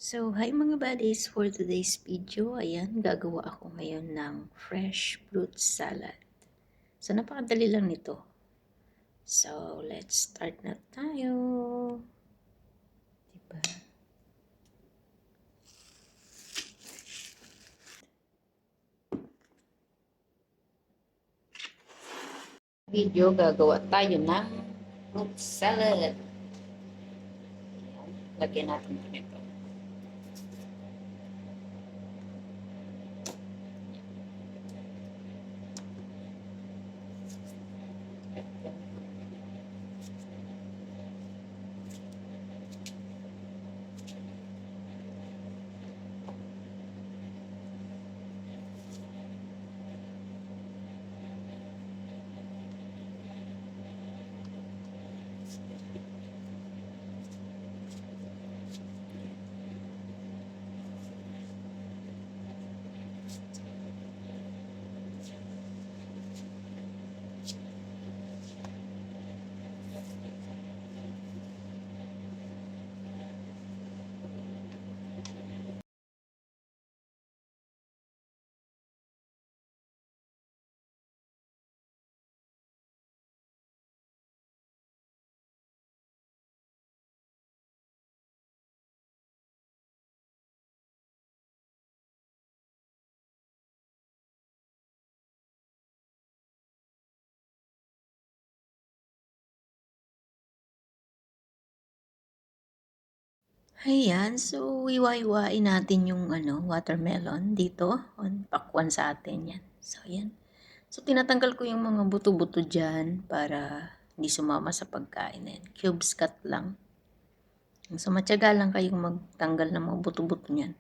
So, hi mga buddies! For today's video, ayan, gagawa ako ngayon ng fresh fruit salad. So, napakadali lang nito. So, let's start na tayo. Diba? Video, gagawa tayo ng fruit salad. Lagyan natin ito. Ayan, so iwa-iwain natin yung watermelon dito. Pakwan sa atin yan. So, ayan. So, tinatanggal ko yung mga buto-buto dyan para hindi sumama sa pagkain. Ayan. Cubes cut lang. So, matyaga lang kayong magtanggal ng mga buto-buto niyan.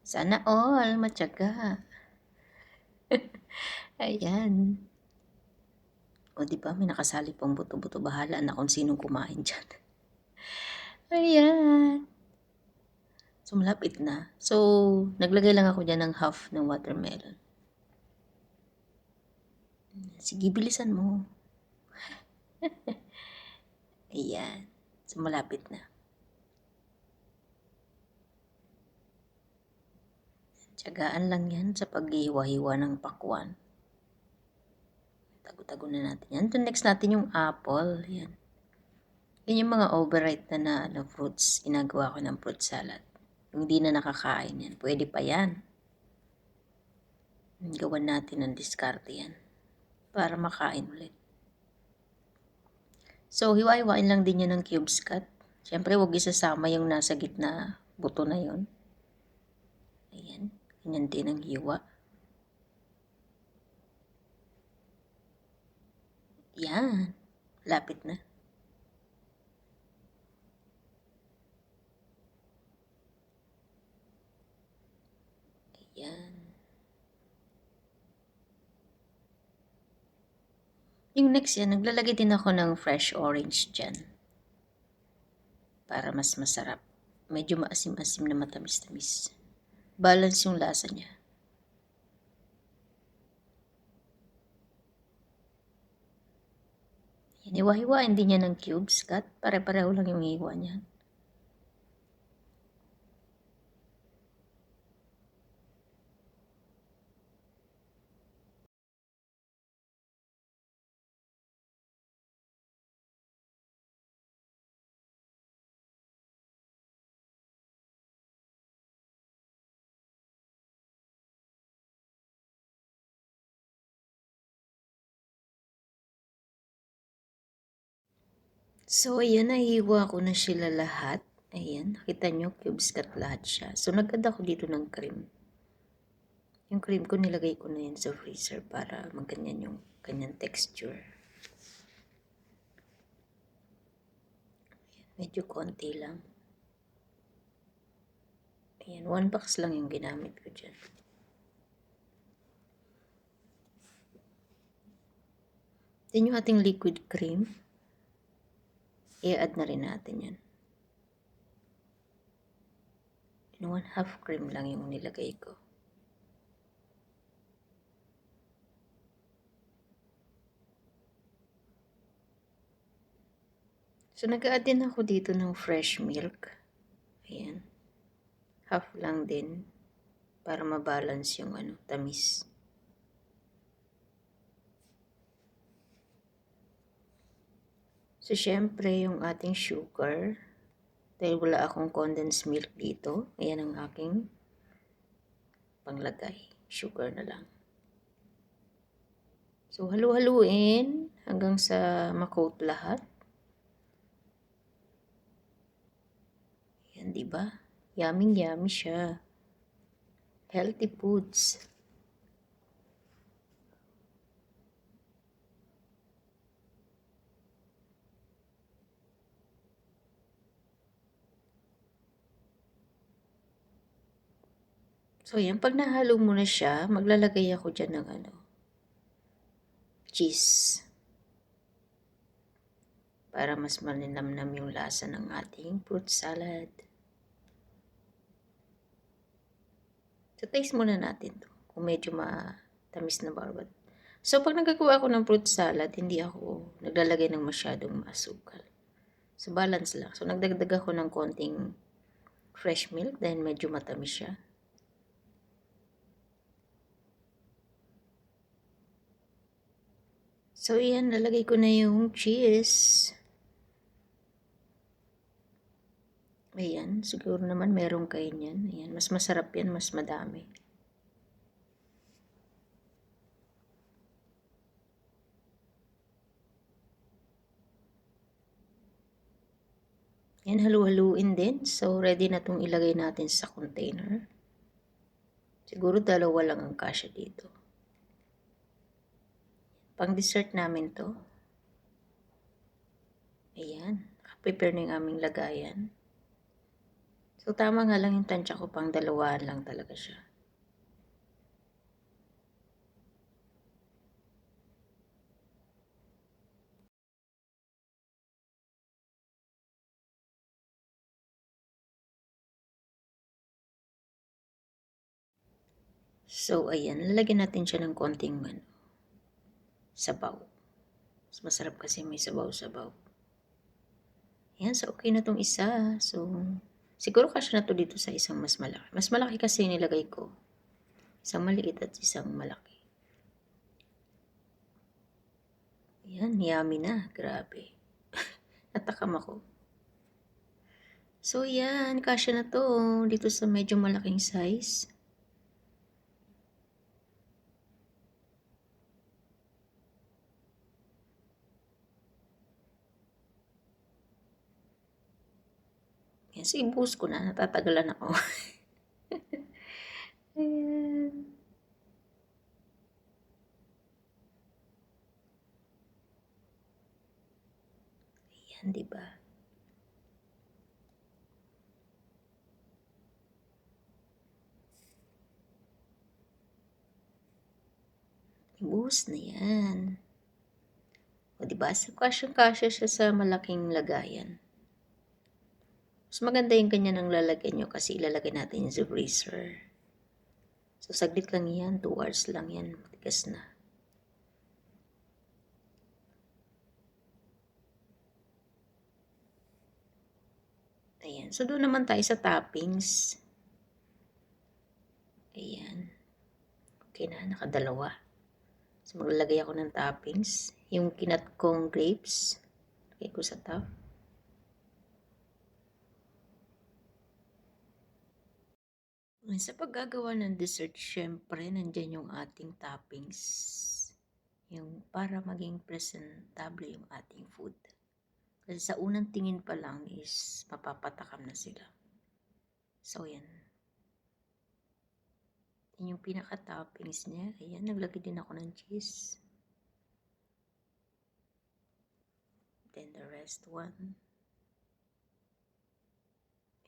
Sana all, matyaga. Ayan. O, di ba? May nakasali pang buto-buto. Bahala na kung sinong kumain dyan. Ayan. So, malapit na. So, naglagay lang ako dyan ng half ng watermelon. Sige, bilisan mo. Ayan. So, malapit na. Tiyagaan lang yan sa paghiwa-hiwa ng pakwan. Tago-tago na natin yan. Ito next natin yung apple. Yan. Yan yung mga overripe na fruits. Ginagawa ko ng fruit salad. Yung hindi na nakakain yan. Pwede pa yan. Gawan natin ng diskarte yan. Para makain ulit. So, hiwa-hiwain lang din yan ng cubes cut. Siyempre, huwag isasama yung nasa gitna buto na yon. Ayan. Ganyan din ang hiwa. Yan. Lapit na. Ayan. Yung next yan, naglalagay din ako ng fresh orange dyan. Para mas masarap. Medyo maasim-asim na matamis-tamis. Balance yung lasa niya. Yan, hiwa-hiwain din niya ng cubes cut. Pare-pareho lang yung hiwa niya. So, ayan, nahihiwa ko na sila lahat. Ayan, nakita nyo, cubes cut lahat siya. So, nag-add ako dito ng cream. Yung cream ko, nilagay ko na yan sa freezer para magganyan yung kanyang texture. Ayan, medyo konti lang. Ayan, 1 box lang yung ginamit ko dyan. Then yung ating liquid cream, i-add na rin natin yan. And 1/2 cream lang yung nilagay ko. So, nag-add din ako dito ng fresh milk. Ayan. Half lang din para mabalance yung tamis. So, syempre, yung ating sugar. Dahil wala akong condensed milk dito, ayan ang aking panglagay. Sugar na lang. So, halu-haluin hanggang sa makoat lahat. Yan, diba? Yummy siya. Healthy foods. So, yan. Pag nahalo mo na siya, maglalagay ako dyan ng cheese. Para mas malinamnam yung lasa ng ating fruit salad. So, taste muna natin to. Kung medyo matamis na bawat. So, pag nagagawa ako ng fruit salad, hindi ako naglalagay ng masyadong asukal. So, balance lang. So, nagdagdag ako ng konting fresh milk dahil medyo matamis siya. So, yan. Nalagay ko na yung cheese. Ayan. Siguro naman meron kayo niyan. Ayan. Mas masarap yan. Mas madami. Yan. Halu-haluin din. So, ready na itong ilagay natin sa container. Siguro dalawa lang ang kasya dito. Pang dessert namin to. Ayan. Prepare na yung aming lagayan. So, tama nga lang yung tansya ko. Pang dalawaan lang talaga siya. So, ayan. Lalagyan natin siya ng konting sabaw. Mas masarap kasi may sabaw-sabaw. Ayan. So, okay na tong isa. So, siguro kasya na to dito sa isang mas malaki. Mas malaki kasi nilagay ko. Isang maliit at isang malaki. Ayan. Yummy na. Grabe. Natakam ako. So, yan. Kasya na to dito sa medyo malaking size. Yan, so ibuhos ko na. Natatagalan ako. Ayan. Ayan, diba? Ibuhos na yan. O, diba? So, kasya-kasya siya sa malaking lagayan. Mas maganda yung ganyan ang lalagyan nyo kasi ilalagay natin yung sa freezer. So, saglit lang yan. 2 hours lang yan. Matigas na. Ayan. So, doon naman tayo sa toppings. Ayan. Okay na. Nakadalawa. So, maglalagay ako ng toppings. Yung kinat kong grapes. Lagay ko sa top. Sa paggagawa ng dessert, syempre, nandyan yung ating toppings. Yung para maging presentable yung ating food. Kasi sa unang tingin pa lang is mapapatakam na sila. So, yan. Yan yung pinaka-toppings niya. Ayan, naglagay din ako ng cheese. Then the rest one.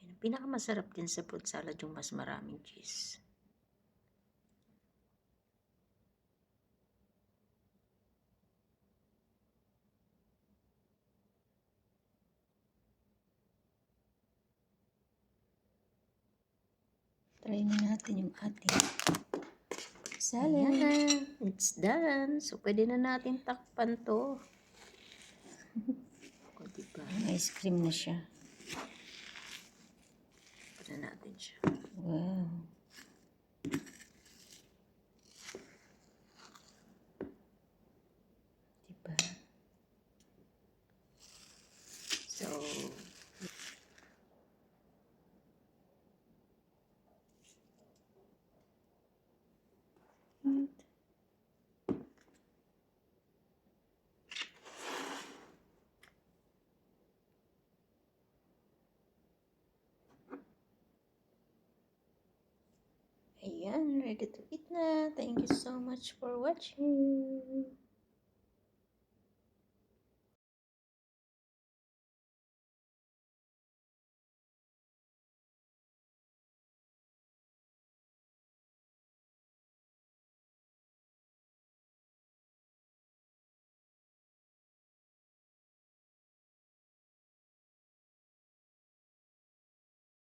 Yan, pinaka-masarap din sa fruit salad yung mas maraming cheese. Try na natin yung ating salad. Ayan, it's done. So, pwede na natin takpan to. O, diba? Ice cream na siya. na natin siya. Wow. Diba? So, ayan, ready to eat na. Thank you so much for watching.